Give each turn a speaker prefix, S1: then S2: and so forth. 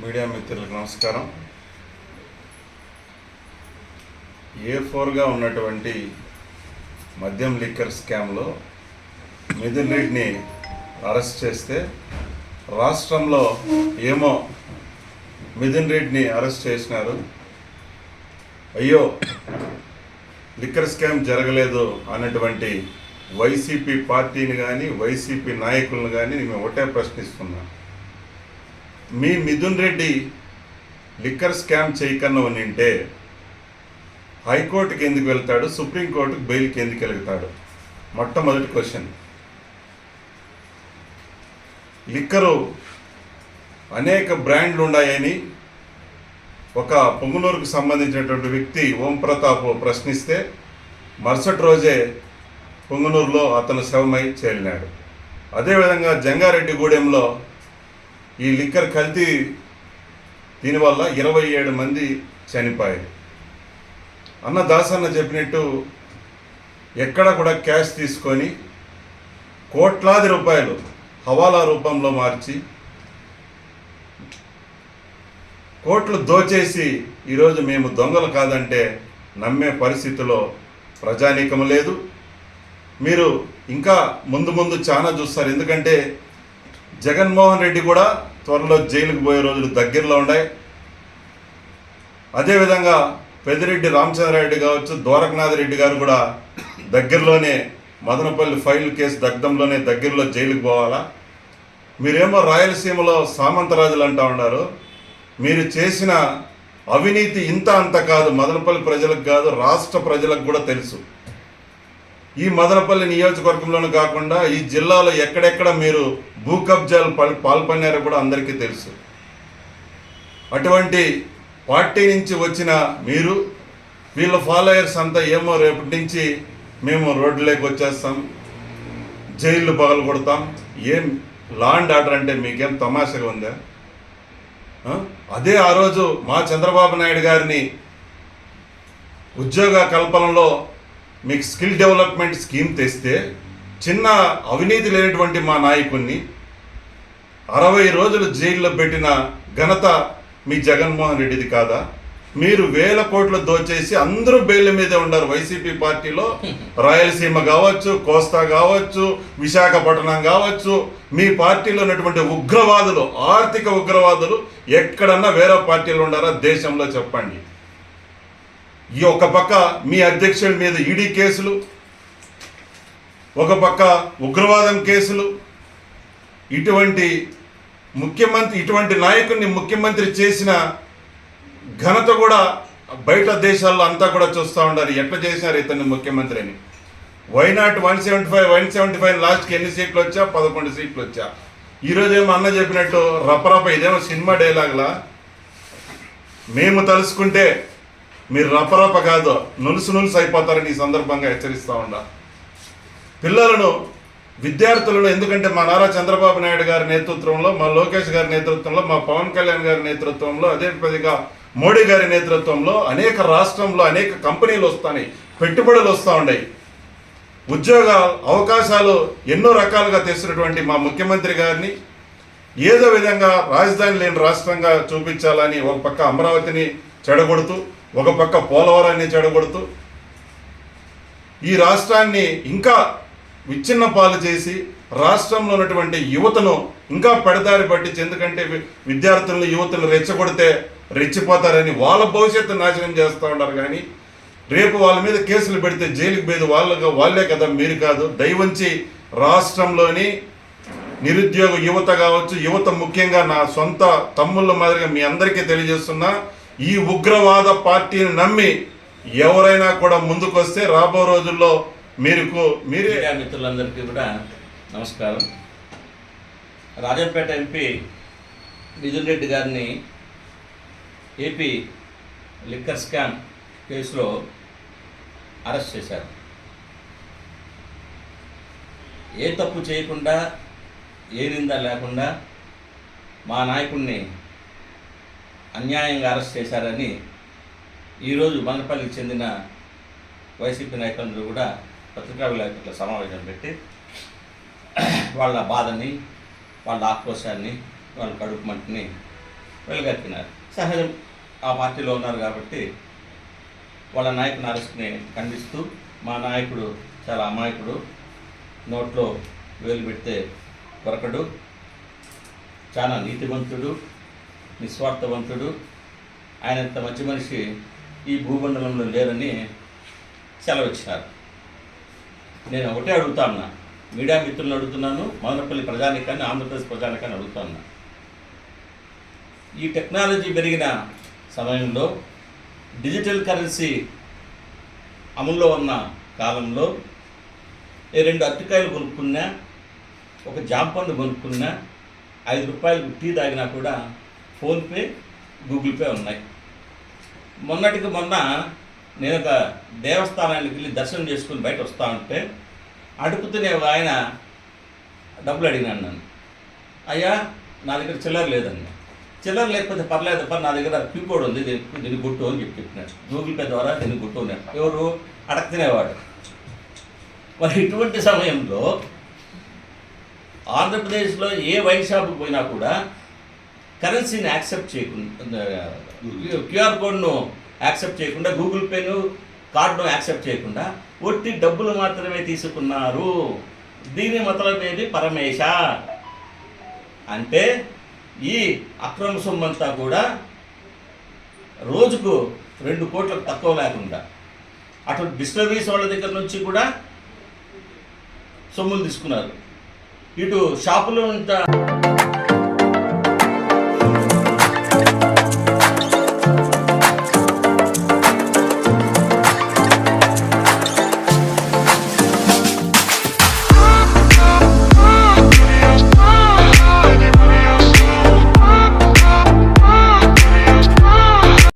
S1: Media మిత్రులకు నమస్కారం. A4గా ఉన్నటువంటి మద్యం లిక్కర్ స్కామ్లో మిథున్ రెడ్డిని అరెస్ట్ చేస్తే రాష్ట్రంలో ఏమో మిథున్ రెడ్డిని అరెస్ట్ చేసినారు, అయ్యో లిక్కర్ స్కామ్ జరగలేదు అన్నటువంటి వైసీపీ పార్టీని కానీ వైసీపీ నాయకులను కానీ మేము ఒకటే ప్రశ్నిస్తున్నాం. మీ మిథున్ రెడ్డి లిక్కర్ స్కామ్ చేయకన్నా ఉంటే హైకోర్టుకి ఎందుకు వెళ్తాడు, సుప్రీంకోర్టుకు బెయిల్కి ఎందుకు వెళ్తాడు? మొట్టమొదటి క్వశ్చన్. లిక్కరు అనేక బ్రాండ్లు ఉన్నాయని ఒక పొంగునూరుకు సంబంధించినటువంటి వ్యక్తి ఓంప్రతాప్ ప్రశ్నిస్తే మరుసటి రోజే పొంగునూరులో అతను శవమై చేరినాడు. అదేవిధంగా జంగారెడ్డిగూడెంలో ఈ లిక్కర్ కల్తీ దీనివల్ల 27 మంది చనిపోయారు. అన్న దాసన్న చెప్పినట్టు ఎక్కడ కూడా క్యాష్ తీసుకొని కోట్లాది రూపాయలు హవాలా రూపంలో మార్చి కోట్లు దోచేసి ఈరోజు మేము దొంగలు కాదంటే నమ్మే పరిస్థితిలో ప్రజానీకం లేదు. మీరు ఇంకా ముందు చాలా చూస్తారు. ఎందుకంటే జగన్మోహన్ రెడ్డి కూడా త్వరలో జైలుకు పోయే రోజులు దగ్గరలో ఉన్నాయి. అదేవిధంగా పెద్దిరెడ్డి రామచంద్రారెడ్డి కావచ్చు, ద్వారకనాథ్ రెడ్డి గారు కూడా దగ్గరలోనే మదనపల్లి ఫైల్ కేసు దగ్ధంలోనే దగ్గరలో జైలుకు పోవాలా? మీరేమో రాయలసీమలో సామంతరాజులు అంటూ ఉన్నారు. మీరు చేసిన అవినీతి ఇంత అంత కాదు, మదనపల్లి ప్రజలకు కాదు రాష్ట్ర ప్రజలకు కూడా తెలుసు. ఈ మదనపల్లి నియోజకవర్గంలోనూ కాకుండా ఈ జిల్లాలో ఎక్కడెక్కడ మీరు భూ కబ్జాలు పాల్పన్నారో కూడా అందరికీ తెలుసు. అటువంటి పార్టీ నుంచి వచ్చిన మీరు వీళ్ళ ఫాలోయర్స్ అంతా ఏమో రేపటి నుంచి మేము రోడ్డులోకి వచ్చేస్తాం, జైళ్ళు పగలు కొడతాం, ఏం లా అండ్ ఆర్డర్ అంటే మీకేం తమాషగా ఉందా? అదే ఆ రోజు మా చంద్రబాబు నాయుడు గారిని ఉద్యోగ కల్పనలో మీకు స్కిల్ డెవలప్మెంట్ స్కీమ్ తెస్తే చిన్న అవినీతి లేనటువంటి మా నాయకుడిని 60 రోజులు జైల్లో పెట్టిన ఘనత మీ జగన్మోహన్ రెడ్డిది కాదా? మీరు 1000 కోట్లు దోచేసి అందరూ బెయిల్ మీదే ఉన్నారు. వైసీపీ పార్టీలో రాయలసీమ కావచ్చు, కోస్తా కావచ్చు, విశాఖపట్నం కావచ్చు, మీ పార్టీలో ఉన్నటువంటి ఉగ్రవాదులు, ఆర్థిక ఉగ్రవాదులు ఎక్కడన్నా వేరే పార్టీలు ఉన్నారా దేశంలో చెప్పండి. ఈ ఒక పక్క మీ అధ్యక్షుడి మీద ఈడీ కేసులు, ఒక పక్క ఉగ్రవాదం కేసులు. ఇటువంటి నాయకుడిని ముఖ్యమంత్రి చేసిన ఘనత కూడా బయట దేశాల్లో అంతా కూడా చూస్తూ ఉండాలి. ఎట్లా చేసినారు ఇతన్ని ముఖ్యమంత్రి అని. వైనాట్ 175 లాస్ట్కి ఎన్ని సీట్లు వచ్చా? 11 సీట్లు వచ్చా. ఈరోజు ఏమో అన్న చెప్పినట్టు రపరప, ఇదేమో సినిమా డైలాగ్లా. మేము తలుసుకుంటే మీరు రపరప కాదు నులుసు అయిపోతారని ఈ సందర్భంగా హెచ్చరిస్తూ ఉండా. పిల్లలను, విద్యార్థులను, ఎందుకంటే మా నారా చంద్రబాబు నాయుడు గారి నేతృత్వంలో, మా లోకేష్ గారి నేతృత్వంలో, మా పవన్ కళ్యాణ్ గారి నేతృత్వంలో, అదేవిధంగా మోడీ గారి నేతృత్వంలో అనేక రాష్ట్రంలో అనేక కంపెనీలు వస్తున్నాయి, పెట్టుబడులు వస్తూ ఉన్నాయి, ఉద్యోగ అవకాశాలు ఎన్నో రకాలుగా తెస్తున్నటువంటి మా ముఖ్యమంత్రి గారిని ఏదో విధంగా రాజధాని లేని రాష్ట్రంగా చూపించాలని ఒక పక్క అమరావతిని చెడగొడుతూ, ఒక పక్క పోలవరాన్ని చెడగొడుతూ ఈ రాష్ట్రాన్ని ఇంకా విచ్ఛిన్న పాలు చేసి రాష్ట్రంలో ఉన్నటువంటి యువతను ఇంకా పెడదారి పట్టించి, ఎందుకంటే విద్యార్థులను యువతను రెచ్చగొడితే రెచ్చిపోతారని వాళ్ళ భవిష్యత్తు నాశనం చేస్తూ ఉంటారు. కానీ రేపు వాళ్ళ మీద కేసులు పెడితే జైలుకి పోయేది వాళ్ళే కదా, మీరు కాదు. దయవంచి రాష్ట్రంలోని నిరుద్యోగ యువత కావచ్చు, యువత ముఖ్యంగా నా సొంత తమ్ముళ్ళ మాదిరిగా మీ అందరికీ తెలియజేస్తున్నా, ఈ ఉగ్రవాద పార్టీని నమ్మి ఎవరైనా కూడా ముందుకొస్తే రాబో రోజుల్లో మీరే.
S2: మిత్రులందరికీ కూడా నమస్కారం. రాజంపేట ఎంపీ మిథున్ రెడ్డి గారిని ఏపీ లిక్కర్ స్కామ్ కేసులో అరెస్ట్ చేశారు. ఏ తప్పు చేయకుండా, ఏ నింద లేకుండా మా నాయకుడిని అన్యాయంగా అరెస్ట్ చేశారని ఈరోజు మదనపల్లికి చెందిన వైసీపీ నాయకులందరూ కూడా పత్రికా విలేకరుల సమావేశం పెట్టి వాళ్ళ బాధని, వాళ్ళ ఆక్రోశాన్ని, వాళ్ళ కడుపు మంటని వెళ్ళగక్కినారు. సహజం, ఆ పార్టీలో ఉన్నారు కాబట్టి వాళ్ళ నాయకుని అరెస్ట్ని ఖండిస్తూ, మా నాయకుడు చాలా అమాయకుడు, నోట్లో వేలు పెడితే కొరకడు, చాలా నీతివంతుడు, నిస్వార్థవంతుడు, ఆయనంత మంచి మనిషి ఈ భూమండలంలో లేరని సెలవిచ్చినారు. నేను ఒకటే అడుగుతా ఉన్నా, మీడియా మిత్రులను అడుగుతున్నాను, మదనపల్లి ప్రజానికాన్ని, ఆంధ్రప్రదేశ్ ప్రజానికాన్ని అడుగుతా ఉన్నా. ఈ టెక్నాలజీ పెరిగిన సమయంలో, డిజిటల్ కరెన్సీ అమల్లో ఉన్న కాలంలో, 2 అరటికాయలు కొనుక్కున్నా, ఒక జామ పండు కొనుక్కున్నా, 5 రూపాయలకు టీ తాగినా కూడా ఫోన్పే, గూగుల్ పే ఉన్నాయి. మొన్నటికి మొన్న నేను ఒక దేవస్థానానికి వెళ్ళి దర్శనం చేసుకుని బయట వస్తూ ఉంటే అడుగుతూనే ఒక ఆయన డబ్బులు అడిగినాను నన్ను. అయ్యా, నా దగ్గర చిల్లర లేదన్న. చిల్లర లేకపోతే పర్లేదప్ప, నా దగ్గర క్యూ కోడ్ ఉంది, దీన్ని గుట్టు అని చెప్పినాడు. గూగుల్ పే ద్వారా దీన్ని గుట్టు ఉన్నాడు. ఎవరు అడగతినేవాడు. మరి ఇటువంటి సమయంలో ఆంధ్రప్రదేశ్లో ఏ వైన్ షాప్కి పోయినా కూడా కరెన్సీని యాక్సెప్ట్ చేయకుండా, క్యూఆర్ కోడ్ను యాక్సెప్ట్ చేయకుండా, గూగుల్ పేను కార్డును యాక్సెప్ట్ చేయకుండా ఒట్టి డబ్బులు మాత్రమే తీసుకున్నారు. దీని మతలబ్ ఏది? పరమేశ. అంటే ఈ అక్రమ సొమ్మంతా కూడా రోజుకు 2 కోట్లకు తక్కువ లేకుండా అటు డిస్టర్బీస్ వాళ్ళ దగ్గర నుంచి కూడా సొమ్ములు తీసుకున్నారు. ఇటు షాపులో